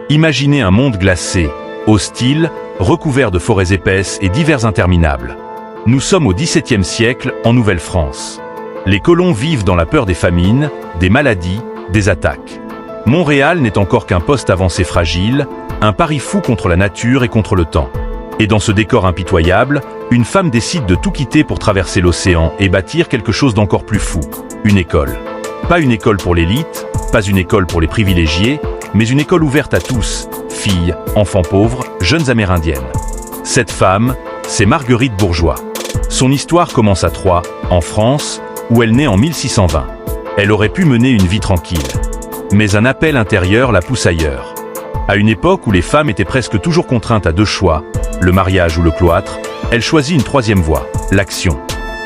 Imaginez un monde glacé, hostile, recouvert de forêts épaisses et d'hivers interminables. Nous sommes au XVIIe siècle, en Nouvelle-France. Les colons vivent dans la peur des famines, des maladies, des attaques. Montréal n'est encore qu'un poste avancé fragile, un pari fou contre la nature et contre le temps. Et dans ce décor impitoyable, une femme décide de tout quitter pour traverser l'océan et bâtir quelque chose d'encore plus fou, une école. Pas une école pour l'élite, pas une école pour les privilégiés, mais une école ouverte à tous, filles, enfants pauvres, jeunes amérindiennes. Cette femme, c'est Marguerite Bourgeoys. Son histoire commence à Troyes, en France, où elle naît en 1620. Elle aurait pu mener une vie tranquille. Mais un appel intérieur la pousse ailleurs. À une époque où les femmes étaient presque toujours contraintes à deux choix, le mariage ou le cloître, elle choisit une troisième voie, l'action.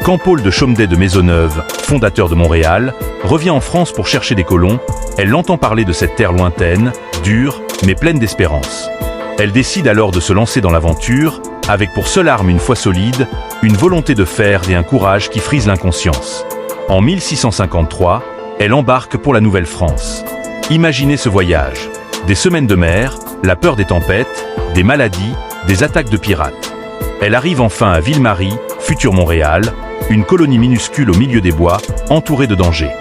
Quand Paul de Chaumedet de Maisonneuve, fondateur de Montréal, revient en France pour chercher des colons, elle entend parler de cette terre lointaine, dure, mais pleine d'espérance. Elle décide alors de se lancer dans l'aventure, avec pour seule arme une foi solide, une volonté de fer et un courage qui frise l'inconscience. En 1653, elle embarque pour la Nouvelle-France. Imaginez ce voyage. Des semaines de mer, la peur des tempêtes, des maladies, des attaques de pirates. Elle arrive enfin à Ville-Marie, futur Montréal, une colonie minuscule au milieu des bois, entourée de dangers.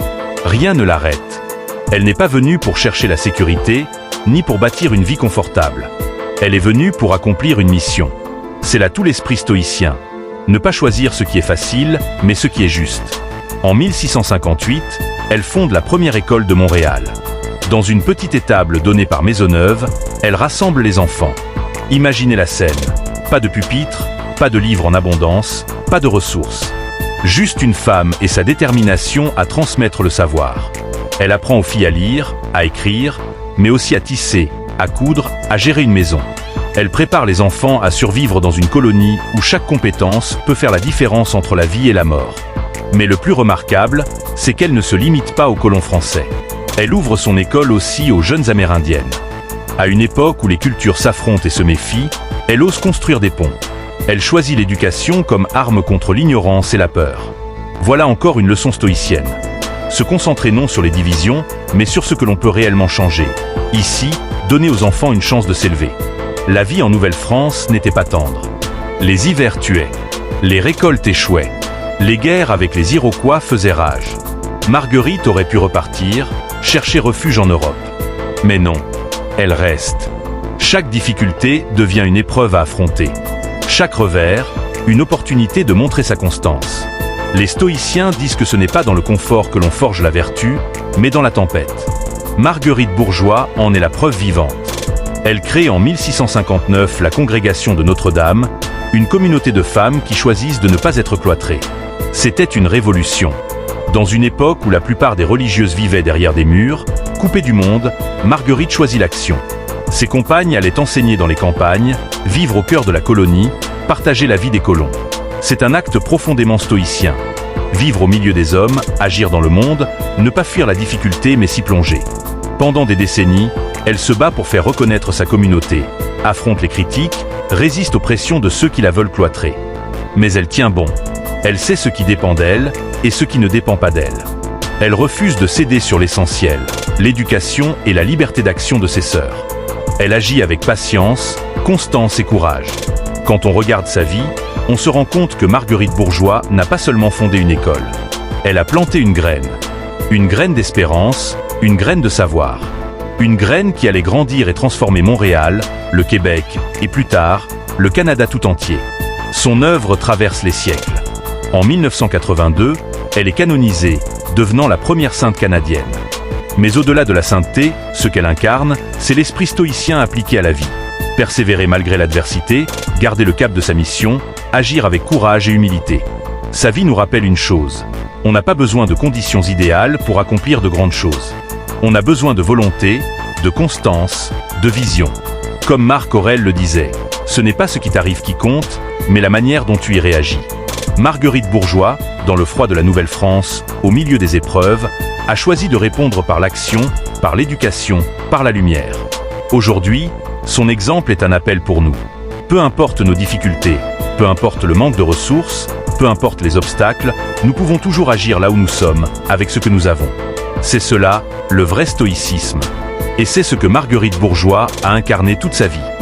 Rien ne l'arrête. Elle n'est pas venue pour chercher la sécurité, ni pour bâtir une vie confortable. Elle est venue pour accomplir une mission. C'est là tout l'esprit stoïcien. Ne pas choisir ce qui est facile, mais ce qui est juste. En 1658, elle fonde la première école de Montréal. Dans une petite étable donnée par Maisonneuve, elle rassemble les enfants. Imaginez la scène. Pas de pupitre, pas de livres en abondance, pas de ressources. Juste une femme et sa détermination à transmettre le savoir. Elle apprend aux filles à lire, à écrire, mais aussi à tisser, à coudre, à gérer une maison. Elle prépare les enfants à survivre dans une colonie où chaque compétence peut faire la différence entre la vie et la mort. Mais le plus remarquable, c'est qu'elle ne se limite pas aux colons français. Elle ouvre son école aussi aux jeunes amérindiennes. À une époque où les cultures s'affrontent et se méfient, elle ose construire des ponts. Elle choisit l'éducation comme arme contre l'ignorance et la peur. Voilà encore une leçon stoïcienne. Se concentrer non sur les divisions, mais sur ce que l'on peut réellement changer. Ici, donner aux enfants une chance de s'élever. La vie en Nouvelle-France n'était pas tendre. Les hivers tuaient. Les récoltes échouaient. Les guerres avec les Iroquois faisaient rage. Marguerite aurait pu repartir, chercher refuge en Europe. Mais non, elle reste. Chaque difficulté devient une épreuve à affronter. Chaque revers, une opportunité de montrer sa constance. Les stoïciens disent que ce n'est pas dans le confort que l'on forge la vertu, mais dans la tempête. Marguerite Bourgeoys en est la preuve vivante. Elle crée en 1659 la Congrégation de Notre-Dame, une communauté de femmes qui choisissent de ne pas être cloîtrées. C'était une révolution. Dans une époque où la plupart des religieuses vivaient derrière des murs, coupées du monde, Marguerite choisit l'action. Ses compagnes allaient enseigner dans les campagnes, vivre au cœur de la colonie, partager la vie des colons. C'est un acte profondément stoïcien. Vivre au milieu des hommes, agir dans le monde, ne pas fuir la difficulté mais s'y plonger. Pendant des décennies, elle se bat pour faire reconnaître sa communauté, affronte les critiques, résiste aux pressions de ceux qui la veulent cloîtrer. Mais elle tient bon. Elle sait ce qui dépend d'elle et ce qui ne dépend pas d'elle. Elle refuse de céder sur l'essentiel, l'éducation et la liberté d'action de ses sœurs. Elle agit avec patience, constance et courage. Quand on regarde sa vie, on se rend compte que Marguerite Bourgeoys n'a pas seulement fondé une école. Elle a planté une graine d'espérance, une graine de savoir. Une graine qui allait grandir et transformer Montréal, le Québec et plus tard, le Canada tout entier. Son œuvre traverse les siècles. En 1982, elle est canonisée, devenant la première sainte canadienne. Mais au-delà de la sainteté, ce qu'elle incarne, c'est l'esprit stoïcien appliqué à la vie. Persévérer malgré l'adversité, garder le cap de sa mission, agir avec courage et humilité. Sa vie nous rappelle une chose. On n'a pas besoin de conditions idéales pour accomplir de grandes choses. On a besoin de volonté, de constance, de vision. Comme Marc Aurèle le disait, ce n'est pas ce qui t'arrive qui compte, mais la manière dont tu y réagis. Marguerite Bourgeoys, dans le froid de la Nouvelle-France, au milieu des épreuves, a choisi de répondre par l'action, par l'éducation, par la lumière. Aujourd'hui, son exemple est un appel pour nous. Peu importe nos difficultés, peu importe le manque de ressources, peu importe les obstacles, nous pouvons toujours agir là où nous sommes, avec ce que nous avons. C'est cela, le vrai stoïcisme. Et c'est ce que Marguerite Bourgeoys a incarné toute sa vie.